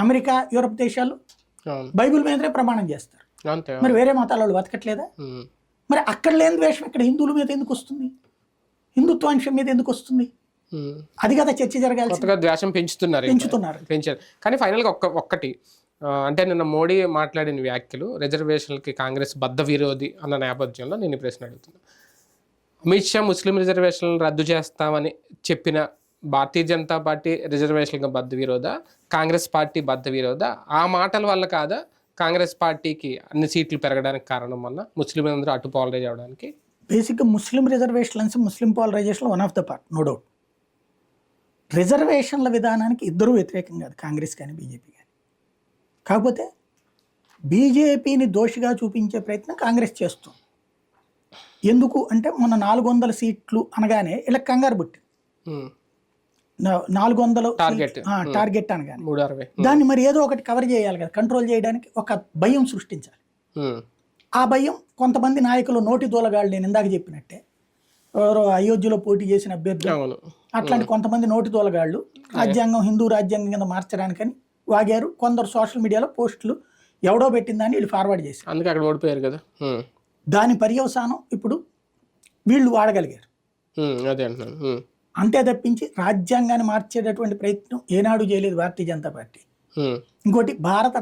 America, Europe దేశాలు అవును. Bible మీదనే ప్రమాణం చేస్తారు. అంతే. మరి వేరే మతాల వాళ్ళు బతకట్లేదా? ఉమ్. మరి అక్కడ లేని ద్వేషం ఇక్కడ హిందువుల మీద ఎందుకు వస్తుంది? హిందుత్వాంశం మీద ఎందుకు వస్తుంది? ఉమ్. అది కదా చర్చ జరగాలి. కొత్తగా ద్వేషం పెంచుతున్నారు. పెంచారు. కానీ ఫైనల్గా ఒక్కటి అంటే నిన్న మోడీ మాట్లాడిన వ్యాఖ్యలు రిజర్వేషన్లకి కాంగ్రెస్ బద్ధ విరోధి అన్న నేపథ్యంలో నేను ఈ ప్రశ్న అడుగుతున్నా. అమిత్ షా ముస్లిం రిజర్వేషన్లను రద్దు చేస్తామని చెప్పిన భారతీయ జనతా పార్టీ రిజర్వేషన్లకు బద్ధ విరోధ, కాంగ్రెస్ పార్టీ బద్ధ విరోధ? ఆ మాటల వల్ల కాదా కాంగ్రెస్ పార్టీకి అన్ని సీట్లు పెరగడానికి కారణం వల్ల ముస్లింలందరూ అటు పోలరైజ్ అవడానికి? బేసిక్గా Muslim reservations, Muslim polarization one of the part, no doubt. రిజర్వేషన్ల విధానానికి ఇద్దరూ వ్యతిరేకం కాదు, కాంగ్రెస్ కానీ బీజేపీ కానీ. కాకపోతే బీజేపీని దోషిగా చూపించే ప్రయత్నం కాంగ్రెస్ చేస్తుంది. ఎందుకు అంటే మొన్న 400 సీట్లు అనగానే ఇలా కంగారు పుట్టింది. 400 టార్గెట్ అనగానే 360 దాన్ని మరి ఏదో ఒకటి కవర్ చేయాలి కదా, కంట్రోల్ చేయడానికి ఒక భయం సృష్టించాలి. ఆ భయం కొంతమంది నాయకులు నోటి దూలగాళ్ళు, నేను ఇందాక చెప్పినట్టే ఎవరో అయోధ్యలో పోటీ చేసిన అభ్యర్థులు, అట్లాంటి కొంతమంది నోటి దూలగాళ్ళు రాజ్యాంగం హిందూ రాజ్యాంగం కింద మార్చడానికని వాగారు. కొందరు సోషల్ మీడియాలో పోస్టులు ఎవడో పెట్టిందని వీళ్ళు ఫార్వర్డ్ చేశారు. అందుకే అక్కడ ఓడిపోయారు కదా. దాని పర్యవసానం ఇప్పుడు వీళ్ళు వాడగలిగారు. అదే అంటున్నాను. అంతే తప్పించి రాజ్యాంగాన్ని మార్చేటటువంటి ప్రయత్నం ఏనాడు చేయలేదు భారతీయ జనతా పార్టీ. ఇంకోటి భారత